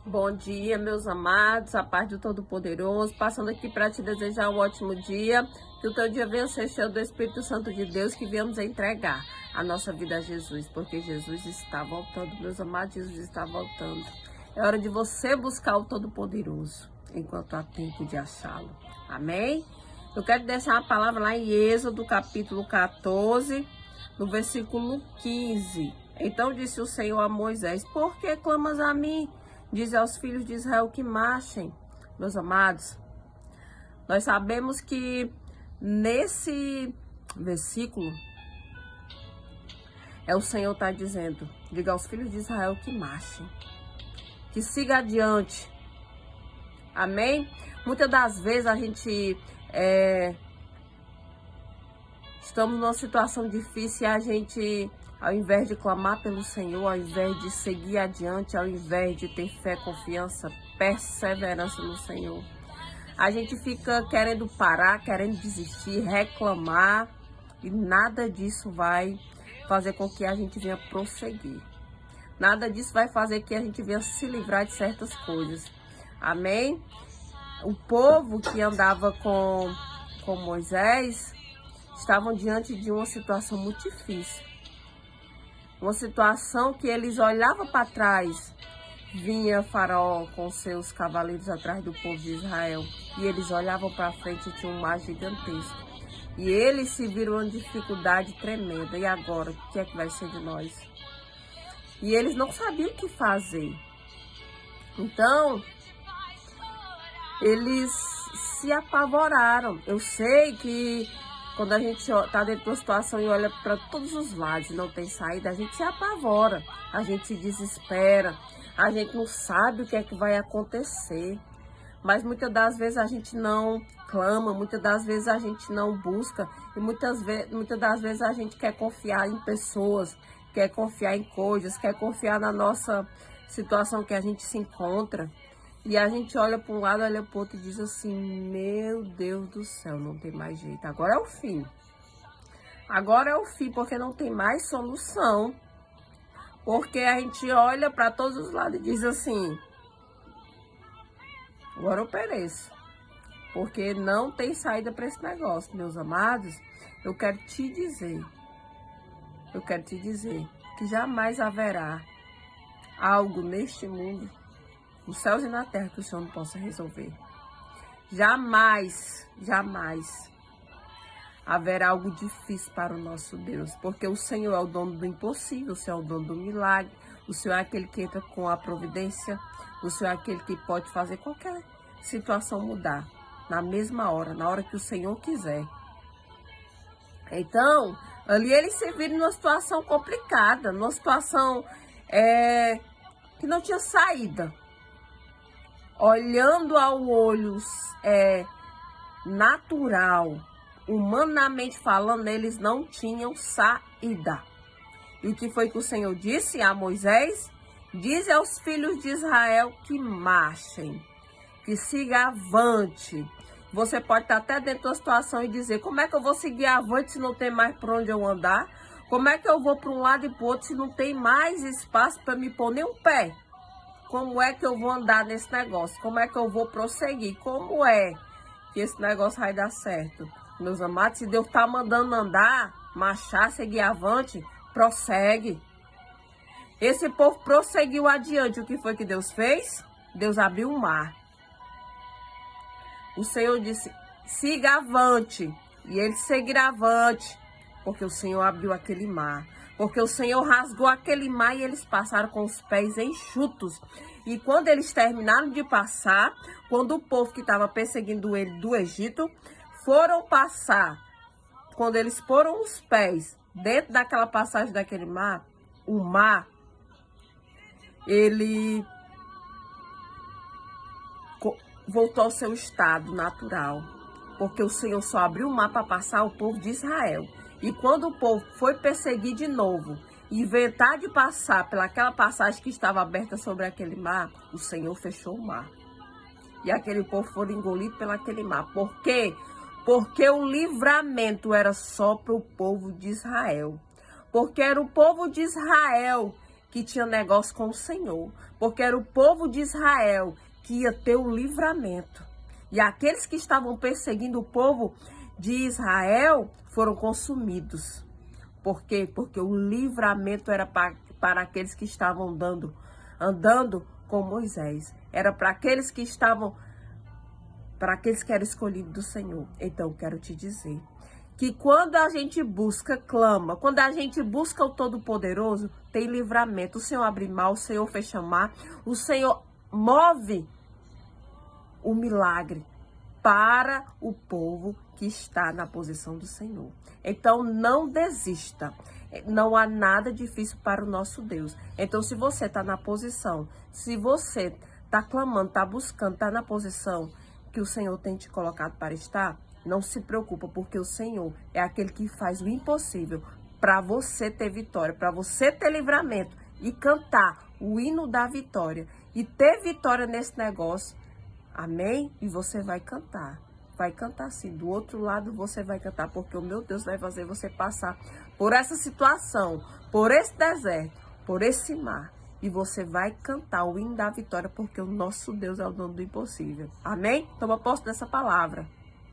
Bom dia, meus amados, a paz do Todo-Poderoso, passando aqui para te desejar um ótimo dia, que o teu dia venha ser cheio do Espírito Santo de Deus, que viemos a entregar a nossa vida a Jesus, porque Jesus está voltando, meus amados, Jesus está voltando. É hora de você buscar o Todo-Poderoso, enquanto há tempo de achá-lo. Amém? Eu quero deixar uma palavra lá em Êxodo, capítulo 14, no versículo 15. Então disse o Senhor a Moisés: por que clamas a mim? Diz aos filhos de Israel que marchem. Meus amados, nós sabemos que nesse versículo o Senhor está dizendo: diga aos filhos de Israel que marchem, que siga adiante. Amém? Muitas das vezes a gente estamos numa situação difícil e a gente, ao invés de clamar pelo Senhor, ao invés de seguir adiante, ao invés de ter fé, confiança, perseverança no Senhor, a gente fica querendo parar, querendo desistir, reclamar, e nada disso vai fazer com que a gente venha prosseguir. Nada disso vai fazer que a gente venha se livrar de certas coisas. Amém? O povo que andava com Moisés estavam diante de uma situação muito difícil. Uma situação que eles olhavam para trás, vinha Faraó com seus cavaleiros atrás do povo de Israel. E eles olhavam para frente e tinha um mar gigantesco. E eles se viram uma dificuldade tremenda. E agora, o que é que vai ser de nós? E eles não sabiam o que fazer. Então, eles se apavoraram. Eu sei que quando a gente está dentro de uma situação e olha para todos os lados e não tem saída, a gente se apavora, a gente se desespera, a gente não sabe o que é que vai acontecer. Mas muitas das vezes a gente não clama, muitas das vezes a gente não busca, e muitas das vezes a gente quer confiar em pessoas, quer confiar em coisas, quer confiar na nossa situação que a gente se encontra. E a gente olha para um lado, olha para o outro e diz assim: meu Deus do céu, não tem mais jeito. Agora é o fim. Agora é o fim, porque não tem mais solução. Porque a gente olha para todos os lados e diz assim: agora eu pereço. Porque não tem saída para esse negócio, meus amados. Eu quero te dizer que jamais haverá algo neste mundo, nos céus e na terra, que o Senhor não possa resolver. Jamais, jamais haverá algo difícil para o nosso Deus, porque o Senhor é o dono do impossível, o Senhor é o dono do milagre, o Senhor é aquele que entra com a providência, o Senhor é aquele que pode fazer qualquer situação mudar, na mesma hora, na hora que o Senhor quiser. Então, ali eles se viram numa situação complicada, numa situação que não tinha saída. Olhando ao olho natural, humanamente falando, eles não tinham saída. E o que foi que o Senhor disse a Moisés? Diz aos filhos de Israel que marchem, que siga avante. Você pode estar até dentro da situação e dizer: como é que eu vou seguir avante se não tem mais por onde eu andar? Como é que eu vou para um lado e para o outro se não tem mais espaço para me pôr nem um pé? Como é que eu vou andar nesse negócio? Como é que eu vou prosseguir? Como é que esse negócio vai dar certo? Meus amados, se Deus está mandando andar, marchar, seguir avante, prossegue. Esse povo prosseguiu adiante. O que foi que Deus fez? Deus abriu o mar. O Senhor disse: siga avante. E eles seguiram avante, porque o Senhor abriu aquele mar. Porque o Senhor rasgou aquele mar e eles passaram com os pés enxutos. E quando eles terminaram de passar, quando o povo que estava perseguindo ele do Egito foram passar, quando eles foram os pés dentro daquela passagem daquele mar, o mar, ele voltou ao seu estado natural. Porque o Senhor só abriu o mar para passar o povo de Israel. E quando o povo foi perseguir de novo, inventar de passar pelaquela passagem que estava aberta sobre aquele mar, o Senhor fechou o mar. E aquele povo foi engolido pelaquele mar. Por quê? Porque o livramento era só para o povo de Israel. Porque era o povo de Israel que tinha negócio com o Senhor, porque era o povo de Israel que ia ter o livramento. E aqueles que estavam perseguindo o povo de Israel foram consumidos. Por quê? Porque o livramento era para aqueles que estavam andando com Moisés. Era para aqueles que eram escolhidos do Senhor. Então, eu quero te dizer que quando a gente busca, clama, quando a gente busca o Todo-Poderoso, tem livramento. O Senhor abre mal, o Senhor fecha mar, o Senhor move o milagre para o povo que está na posição do Senhor. Então, não desista. Não há nada difícil para o nosso Deus. Então, se você está na posição, se você está clamando, está buscando, está na posição que o Senhor tem te colocado para estar, não se preocupa, porque o Senhor é aquele que faz o impossível para você ter vitória, para você ter livramento e cantar o hino da vitória e ter vitória nesse negócio. Amém? E você vai cantar. Vai cantar sim. Do outro lado você vai cantar, porque o meu Deus vai fazer você passar por essa situação, por esse deserto, por esse mar. E você vai cantar o hino da vitória, porque o nosso Deus é o dono do impossível. Amém? Toma posse dessa palavra.